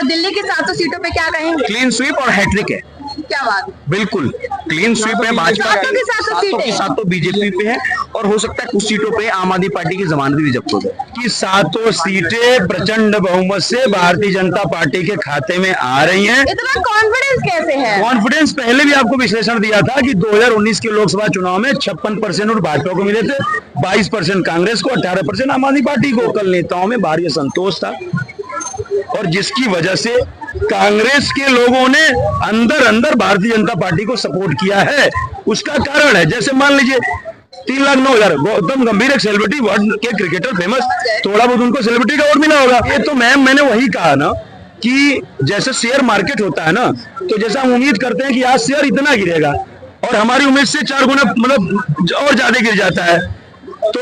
और दिल्ली की 700 सीटों पे क्या कहेंगे? क्लीन स्वीप और हैट्रिक है। क्या बात है? बिल्कुल क्लीन स्वीप है भाजपा सातों की सातों सातों की सीटें। सातों बीजेपी पे है और हो सकता है कुछ सीटों पे आम आदमी पार्टी की जमानत भी जब्त हो जाए। कि सातों सीटें प्रचंड बहुमत से भारतीय जनता पार्टी के खाते में आ रही हैं। इतना कॉन्फिडेंस कैसे है? कॉन्फिडेंस पहले भी आपको विश्लेषण दिया था कि 2019 के लोकसभा चुनाव में 56% और भाजपा को मिले थे, 22% कांग्रेस को, 18% आम आदमी पार्टी को। कल नेताओं में भारी असंतोष था और जिसकी वजह से कांग्रेस के लोगों ने अंदर अंदर भारतीय जनता पार्टी को सपोर्ट किया है। उसका कारण है, जैसे मान लीजिए 3,09,000 गौतम गंभीर एक सेलिब्रिटी, वर्ल्ड के क्रिकेटर फेमस, थोड़ा बहुत उनको सेलिब्रिटी का वोट मिला होगा। ये तो मैम मैंने वही कहा ना कि जैसे शेयर मार्केट होता है ना, तो जैसा हम उम्मीद करते हैं कि आज शेयर इतना गिरेगा और हमारी उम्मीद से 4 गुना मतलब और ज्यादा गिर जाता है। तो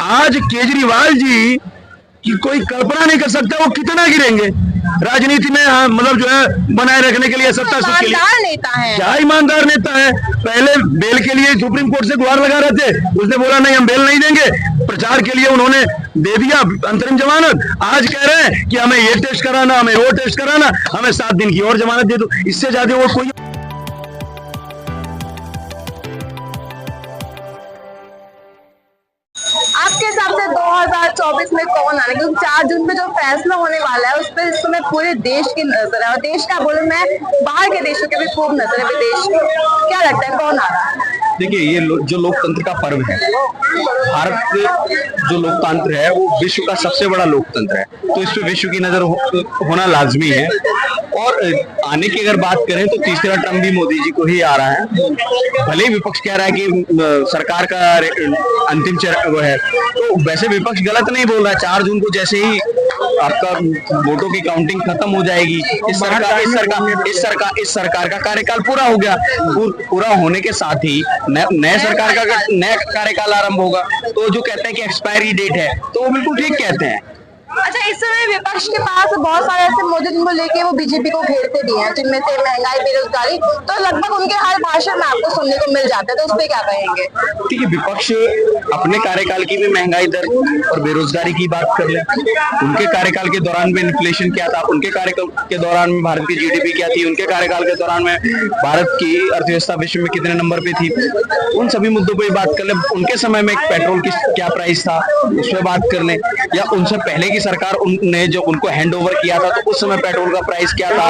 आज केजरीवाल जी कि कोई कल्पना नहीं कर सकता वो कितना गिरेंगे राजनीति में। हाँ, मतलब जो है बनाए रखने के लिए, सत्ता सुख के लिए। ईमानदार नेता है। क्या ईमानदार नेता है? पहले बेल के लिए सुप्रीम कोर्ट से गुहार लगा रहे थे, उसने बोला नहीं हम बेल नहीं देंगे। प्रचार के लिए उन्होंने दे दिया अंतरिम जमानत। आज कह रहे हैं कि हमें ये टेस्ट कराना, हमें वो टेस्ट कराना, हमें 7 दिन की और जमानत दे दो। इससे ज्यादा वो कोई आपके हिसाब से 2024 में कौन आने, क्योंकि 4 जून पे जो फैसला होने वाला है उस पर इस समय पूरे देश की नजर है, और देश का बोलूं मैं, बाहर के देशों की भी खूब नजर है विदेश की। क्या लगता है कौन आ रहा है? देखिए, ये जो लोकतंत्र का पर्व है, भारत जो लोकतंत्र है वो विश्व का सबसे बड़ा लोकतंत्र है, तो इस पे विश्व की नजर होना लाजमी है। और आने की अगर बात करें तो तीसरा टर्म भी मोदी जी को ही आ रहा है। भले ही विपक्ष कह रहा है कि सरकार का अंतिम चरण वो है, तो वैसे विपक्ष गलत नहीं बोल रहा है। 4 जून को जैसे ही आपका वोटों की काउंटिंग खत्म हो जाएगी, इस सरकार का कार्यकाल पूरा हो गया। पूरा होने के साथ ही नए सरकार का नया कार्यकाल आरंभ होगा। तो जो कहते हैं कि एक्सपायरी डेट है, तो वो बिल्कुल ठीक कहते हैं। अच्छा, इस समय विपक्ष के पास बहुत सारे ऐसे मुद्दे जिनको लेके वो बीजेपी को घेरते भी हैं, जिनमें से महंगाई, बेरोजगारी, तो लगभग उनके हर भाषण में आपको सुनने को मिल जाता है, तो उस पर क्या कहेंगे? ठीक है, विपक्ष अपने कार्यकाल की भी महंगाई दर और बेरोजगारी की बात कर ले। उनके कार्यकाल के दौरान में इन्फ्लेशन क्या था, उनके कार्यकाल के दौरान में भारत की जीडीपी क्या थी, उनके कार्यकाल के दौरान में भारत की अर्थव्यवस्था विश्व में कितने नंबर पे थी, उन सभी मुद्दों पर बात कर ले। उनके समय में पेट्रोल की क्या प्राइस था, उस पर बात कर ले। या उनसे पहले की सरकार ने जो उनको हैंड ओवर किया था, तो उस समय पेट्रोल का प्राइस क्या था।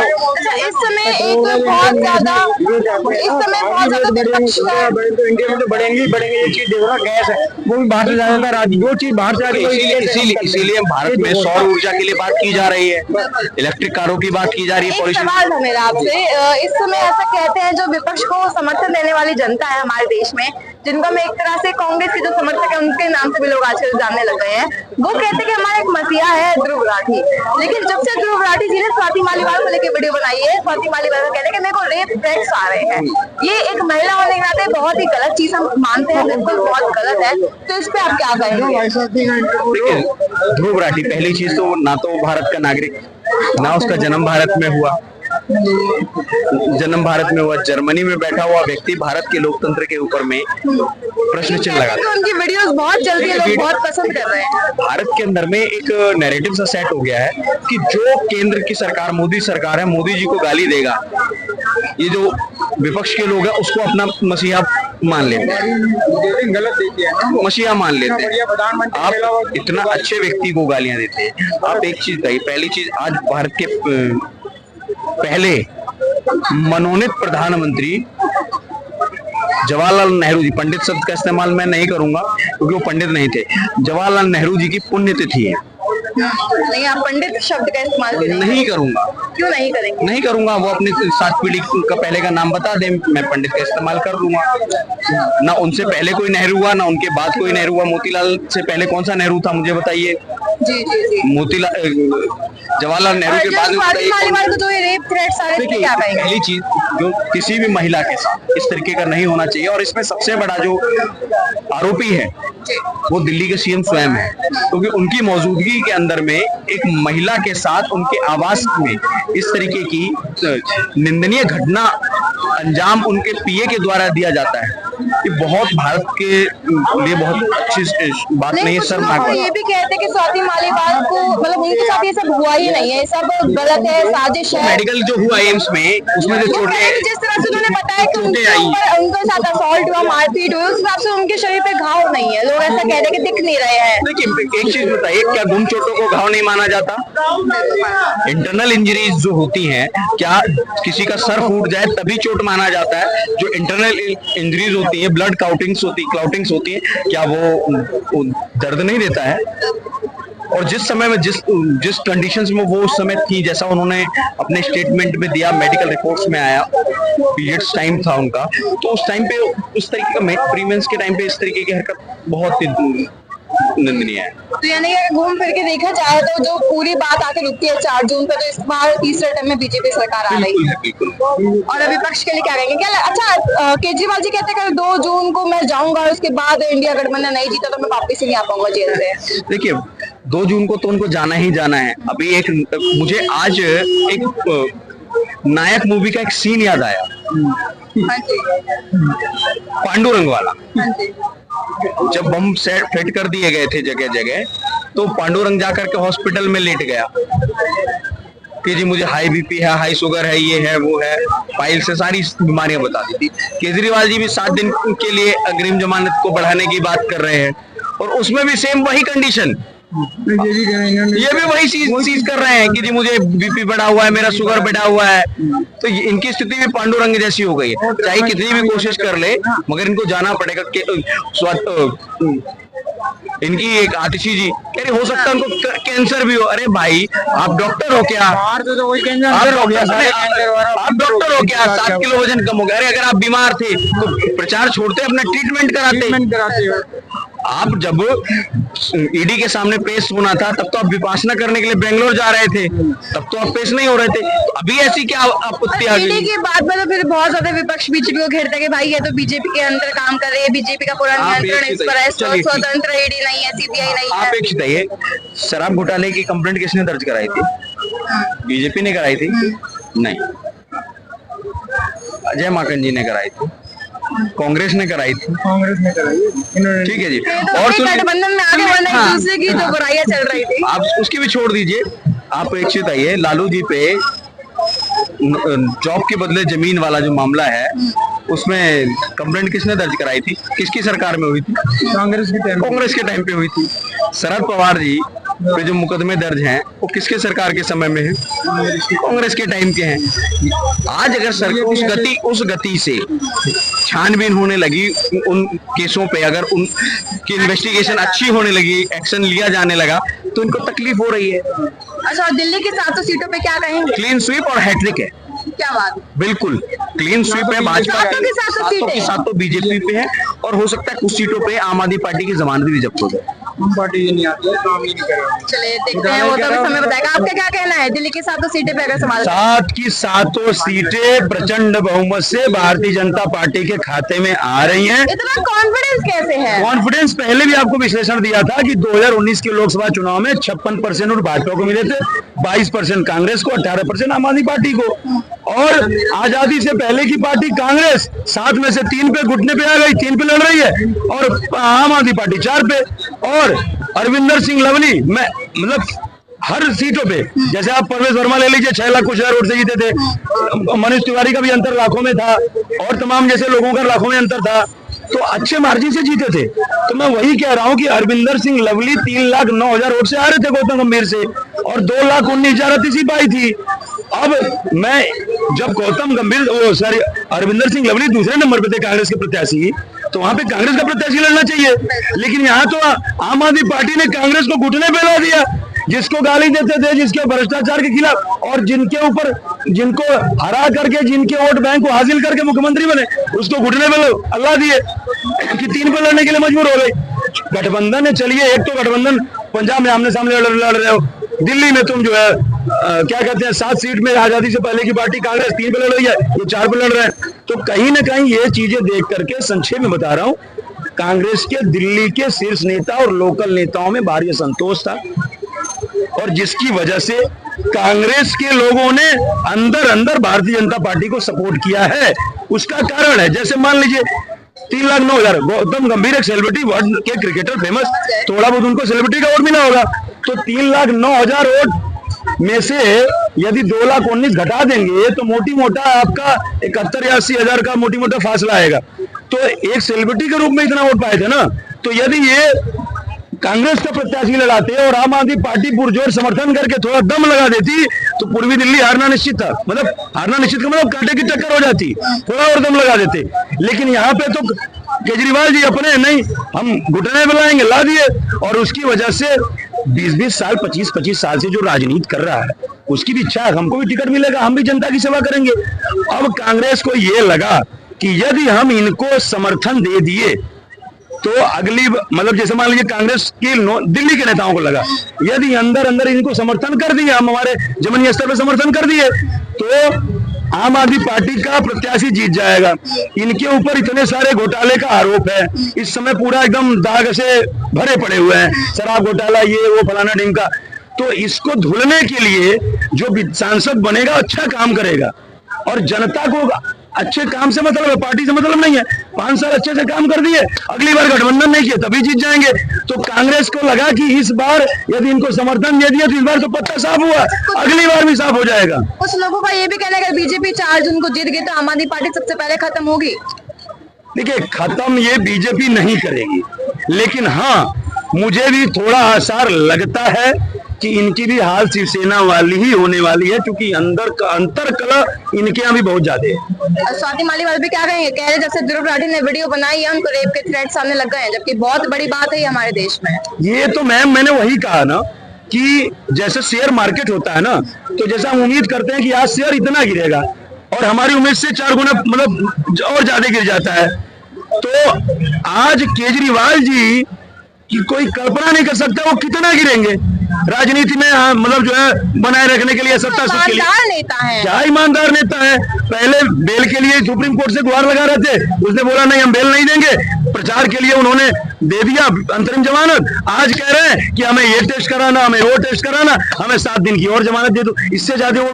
इस समय बहुत ज्यादा विपक्ष तो इंडिया में तो बढ़ेंगे ही बढ़ेंगे। ये चीज देखो ना, गैस है वो भी बाहर से ज्यादा राज्य, जो चीज बाहर से आ रही है, इसीलिए भारत में सौर ऊर्जा के लिए बात की जा रही है, इलेक्ट्रिक कारों की बात की जा रही है। सवाल था मेरा आपसे, इस समय ऐसा कहते हैं जो विपक्ष को समर्थन देने वाली जनता है हमारे देश में, जिनका मैं एक तरह से कांग्रेस के जो समर्थक है उनके नाम से भी लोग आजकल जानने लग गए हैं, वो कहते हैं कि हमारा एक मसीहा है ध्रुव राठी। लेकिन जब से ध्रुव राठी जी ने स्वाति मालीवाल को लेकर वीडियो बनाई है, स्वाति मालीवाल कहते हैं कि मेरे को रेप थ्रेट्स आ रहे हैं, ये एक महिला होने के नाते बहुत ही गलत चीज हम मानते हैं, बिल्कुल बहुत गलत है। तो इस पे आप क्या कहेंगे? देखिए, ध्रुव राठी पहली चीज तो ना तो भारत का नागरिक, ना उसका जन्म भारत में हुआ, जर्मनी में बैठा हुआ व्यक्ति भारत के लोकतंत्र के ऊपर में प्रश्न चिन्ह लगाता है। उनकी वीडियोस बहुत चलती है, लोग बहुत पसंद कर रहे हैं। भारत के अंदर में एक नैरेटिव सा सेट हो गया है कि जो केंद्र की सरकार मोदी सरकार है, मोदी जी को गाली देगा, ये जो विपक्ष के लोग हैं उसको अपना मसीहा मान लेते हैं, गलत मसीहा मान लेते हैं। आप इतना अच्छे व्यक्ति को गालियां देते हैं। आप एक चीज कही, पहली चीज, आज भारत के पहले मनोनीत प्रधानमंत्री जवाहरलाल नेहरू जी, पंडित शब्द का इस्तेमाल मैं नहीं करूंगा क्योंकि वो पंडित नहीं थे, जवाहरलाल नेहरू जी की पुण्यतिथि है। नहीं, आप पंडित शब्द का इस्तेमाल नहीं करूंगा। क्यों नहीं करेंगे? नहीं करूंगा, वो अपनी 7 पीढ़ी का पहले का नाम बता दे, मैं पंडित का इस्तेमाल कर लूंगा। ना उनसे पहले कोई नेहरू हुआ, ना उनके बाद कोई नेहरू हुआ। मोतीलाल से पहले कौन सा नेहरू था मुझे बताइए? जी। मोतीलाल, जवाहरलाल नेहरू के बाद पहली चीज, जो किसी भी महिला के साथ इस तरीके का नहीं होना चाहिए। और इसमें सबसे बड़ा जो आरोपी है वो दिल्ली के सीएम स्वयं है, क्योंकि उनकी मौजूदगी के अंदर में एक महिला के साथ उनके आवास में इस तरीके की निंदनीय घटना अंजाम उनके पीए के द्वारा दिया जाता है। ये बहुत भारत के लिए बहुत अच्छी बात नहीं है, कुछ शर्मनाक लोग बात। ये भी कहते हैं कि स्वाति मालीवाल को मतलब उनके साथ ये सब हुआ ही नहीं है, ये सब गलत है, साजिश है। मेडिकल जो हुआ एम्स में, उसमें जो वो कह रहे हैं जिस तरह से उन्होंने बताया कि उनके ऊपर उनके साथ असॉल्ट हुआ, मारपीट हुई, उस हिसाब से उनके शरीर पे घाव नहीं है। लोग ऐसा कह रहे हैं कि दिख नहीं रहे हैं। देखिए एक चीज बताइए, क्या गुम चोटों को घाव नहीं माना जाता? इंटरनल इंजरीज जो होती हैं, क्या किसी का सर फूट जाए तभी चोट माना जाता है? जो इंटरनल इंजरीज होती है, ब्लड क्लाउटिंग्स होती है, क्या वो दर्द नहीं देता है? और जिस समय में जिस कंडीशंस में वो उस समय थी, जैसा उन्होंने अपने स्टेटमेंट में दिया, मेडिकल रिपोर्ट्स में आया, पीरियड्स टाइम था उनका, तो उस टाइम पे उस तरीके का प्रीमेंस के टाइम पे इस तरीके की हरकत बहुत ही निंदनीय है। तो यानी कि घूम फिर के देखा जाए तो जो पूरी बात आके रुकती है 4 जून पे, तो इस बार तीसरे टर्म में बीजेपी सरकार आ रही है। बिल्कुल। और विपक्ष के लिए क्या कहेंगे? क्या अच्छा, केजरीवाल जी कहते हैं कि 2 जून को मैं जाऊंगा और उसके बाद इंडिया गठबंधन नहीं जीता तो मैं वापस ही नहीं आ पाऊंगा जेल से। देखिए 2 जून को तो उनको जाना ही जाना है। अभी एक मुझे आज एक नायक मूवी का एक सीन याद आया, हाँ जी, पांडुरंग वाला। हाँ जी। जब बम सेट फिट कर दिए गए थे जगह जगह, तो पांडुरंग जाकर के हॉस्पिटल में लेट गया कि जी मुझे हाई बीपी है, हाई शुगर है, ये है वो है, फाइल से सारी बीमारियां बता दी थी। केजरीवाल जी भी 7 दिन के लिए अग्रिम जमानत को बढ़ाने की बात कर रहे हैं, और उसमें भी सेम वही कंडीशन, ये भी वही चीज कर रहे हैं कि जी मुझे बीपी बढ़ा हुआ है, मेरा शुगर बढ़ा हुआ है। तो इनकी स्थिति भी पांडुरंग जैसी हो गई है, चाहे कितनी भी कोशिश कर ले, मगर इनको जाना पड़ेगा। इनकी एक आतिशी जी कह रही हो सकता है उनको कैंसर भी हो। अरे भाई आप डॉक्टर हो क्या? आप डॉक्टर हो क्या? 7 किलो वजन कम हो गया। अरे अगर आप बीमार थे तो प्रचार छोड़ते, अपना ट्रीटमेंट कराते। आप जब ईडी के सामने पेश होना था, तब तो आप विपासना करने के लिए बेंगलोर जा रहे थे, तब तो आप पेश नहीं हो रहे थे। तो अभी ऐसी क्या आपत्ति आ गई? ईडी की बात में तो फिर बहुत ज्यादा विपक्ष बीजेपी को घेरता है कि भाई ये तो बीजेपी के अंदर काम कर रही है, बीजेपी का पूरा नियंत्रण इस पर है, स्वतंत्र ईडी नहीं है, सीबीआई नहीं है। आप एक बताइए, शराब घोटाले की कंप्लेंट किसने दर्ज कराई थी? बीजेपी ने कराई थी? नहीं, अजय माकन जी ने कराई थी, कांग्रेस ने कराई थी। ठीक है जी। और गठबंधन में आगे बढ़ने एक दूसरे की जो बुराइयां चल रही थी, आप उसकी भी छोड़ दीजिए। आप एक चीज बताइए, लालू जी पे जॉब के बदले जमीन वाला जो मामला है, उसमें कंप्लेंट किसने दर्ज कराई थी? किसकी सरकार में हुई थी? कांग्रेस के टाइम पे हुई थी। शरद पवार जी पे जो मुकदमे दर्ज हैं, वो किसके सरकार के समय में है? कांग्रेस के टाइम के हैं। आज अगर सरकार उस गति से छानबीन होने लगी उन केसों पे, अगर उनकी इन्वेस्टिगेशन अच्छी होने लगी, एक्शन लिया जाने लगा, तो इनको तकलीफ हो रही है। अच्छा, और दिल्ली की 700 सीटों पे क्या कहेंगे? क्लीन स्वीप और हैट्रिक है। क्या बात? बिल्कुल क्लीन स्वीप है भाजपा सातों की सातों सीटें बीजेपी पे है, और हो सकता है कुछ सीटों पे आम आदमी पार्टी की जमानत भी जब्त हो जाए। चलिए देखते हैं, वो तो अभी समय बताएगा। आपका क्या कहना है दिल्ली की 7 सीटें पे अगर सवाल? 7 की 7 सीटें प्रचंड बहुमत से भारतीय जनता पार्टी के खाते में आ रही हैं। इतना कॉन्फिडेंस कैसे है? कॉन्फिडेंस पहले भी आपको विश्लेषण दिया था कि 2019 के लोकसभा चुनाव में 56% वोट भाजपा को मिले थे, 22% कांग्रेस को, 18% आम आदमी पार्टी को। और आजादी से पहले की पार्टी कांग्रेस 7 में से 3 पे घुटने पे आ गई, 3 पे लड़ रही है, और आम आदमी पार्टी 4 पे। और अरविंदर सिंह लवली में मतलब हर सीटों पे, जैसे आप परवेश वर्मा ले लीजिए, 6 लाख कुछ हजार वोट से जीते थे। मनीष तिवारी का भी अंतर लाखों में था, और तमाम जैसे लोगों का लाखों में अंतर था, तो अच्छे मार्जिन से जीते थे। तो मैं वही कह रहा हूं कि अरविंदर सिंह लवली 3,09,000 वोट से आ रहे थे गौतम गंभीर से, और 2,19,000 सिपाही थी। अब मैं जब गौतम गंभीर अरविंदर सिंह लवली दूसरे नंबर पे थे कांग्रेस के प्रत्याशी, तो वहां पे कांग्रेस का प्रत्याशी लड़ना चाहिए। लेकिन यहाँ तो आम आदमी पार्टी ने कांग्रेस को घुटने पे ला दिया, जिसको गाली देते थे, जिसके भ्रष्टाचार के खिलाफ, और जिनके ऊपर जिनको हरा करके जिनके वोट बैंक को हासिल करके मुख्यमंत्री बने, उसको घुटने पे अल्लाह दिए कि 3 पे लड़ने के लिए मजबूर हो गई। गठबंधन है, चलिए एक तो गठबंधन पंजाब में आमने सामने लड़ रहे हो, दिल्ली में तुम जो है क्या कहते हैं 7 सीट में आजादी से पहले की पार्टी कांग्रेस 3 पे लड़ रही है, ये 4 पे लड़ रहे हैं। तो कहीं ना कहीं ये चीजें देख करके संक्षेप में बता रहा हूँ, कांग्रेस के दिल्ली के शीर्ष नेता और लोकल नेताओं में भारी असंतोष था, और जिसकी वजह से कांग्रेस के लोगों ने अंदर अंदर भारतीय जनता पार्टी को सपोर्ट किया है। उसका कारण है, जैसे मान लीजिए 3,09,000। गौतम गंभीर एक सेलिब्रिटी, वर्ल्ड के क्रिकेटर फेमस, थोड़ा बहुत उनको सेलिब्रिटी का वोट मिला होगा, तो 3,09,000 वोट में से यदि 2,19,000 घटा देंगे तो मोटी मोटा आपका 71 या 80 हजार का मोटी मोटा फासला आएगा। तो एक सेलिब्रिटी के रूप में इतना वोट पाए थे ना, तो यदि ये कांग्रेस का प्रत्याशी लड़ाते और आम आदमी पार्टी पुरजोर समर्थन करके थोड़ा दम लगा देती तो पूर्वी दिल्ली हारना निश्चित था। मतलब हारना निश्चित का मतलब कांटे की टक्कर हो जाती, थोड़ा और दम लगा देते। लेकिन यहाँ पे तो केजरीवाल जी अपने नहीं, हम घुटने बुलाएंगे ला दिए, और उसकी वजह से 20-20 साल 25-25 साल से जो राजनीति कर रहा है उसकी भी इच्छा है हमको भी टिकट मिलेगा, हम भी जनता की सेवा करेंगे। अब कांग्रेस को ये लगा कि यदि हम इनको समर्थन दे दिए तो अगली, मतलब जैसे मान लीजिए कांग्रेस की दिल्ली के नेताओं को लगा यदि अंदर अंदर इनको समर्थन कर दिया, हम हमारे जमीनी स्तर पर समर्थन कर दिए तो आम आदमी पार्टी का प्रत्याशी जीत जाएगा। इनके ऊपर इतने सारे घोटाले का आरोप है, इस समय पूरा एकदम दाग से भरे पड़े हुए हैं, शराब घोटाला, ये वो फलाना ढिमका। तो इसको धुलने के लिए जो सांसद बनेगा अच्छा काम करेगा, और जनता को अच्छे काम से मतलब है, पार्टी से मतलब नहीं है। 5 साल अच्छे से काम कर दिए, अगली बार गठबंधन नहीं किया तभी जीत जाएंगे। तो कांग्रेस को लगा कि इस बार यदि इनको समर्थन दे दिया तो इस बार तो पत्ता साफ हुआ, अगली बार भी साफ हो जाएगा। कुछ लोगों का ये भी कहना है कि बीजेपी 4 जून को जीत गई तो आम आदमी पार्टी सबसे पहले खत्म होगी। देखिए, खत्म ये बीजेपी नहीं करेगी, लेकिन हाँ मुझे भी थोड़ा आसार लगता है कि इनकी भी हाल शिवसेना वाली ही होने वाली है, क्योंकि अंदर का अंतर कला इनके यहाँ भी बहुत ज्यादा है। स्वाति मालीवाल भी क्या कहेंगे, कह रहे जब से ध्रुव राठी ने वीडियो बनाई है उनको रेप के थ्रेट सामने लग गए हैं, जबकि बहुत बड़ी बात है ये हमारे देश में। ये तो मैम मैंने वही कहा ना कि जैसे शेयर मार्केट होता है ना, तो जैसा हम उम्मीद करते हैं कि आज शेयर इतना गिरेगा और हमारी उम्मीद से 4 गुना मतलब और ज्यादा गिर जाता है। तो आज केजरीवाल जी की कोई कल्पना नहीं कर सकता वो कितना गिरेंगे राजनीति में, मतलब जो है बनाए रखने के लिए, सत्ता सुख के लिए। नेता है, क्या ईमानदार नेता है। पहले बेल के लिए सुप्रीम कोर्ट से गुहार लगा रहे थे, उसने बोला नहीं हम बेल नहीं देंगे, प्रचार के लिए उन्होंने दे दिया अंतरिम जमानत। आज कह रहे हैं कि हमें ये टेस्ट कराना, हमें वो टेस्ट कराना, हमें 7 दिन की और जमानत दे दो। इससे ज्यादा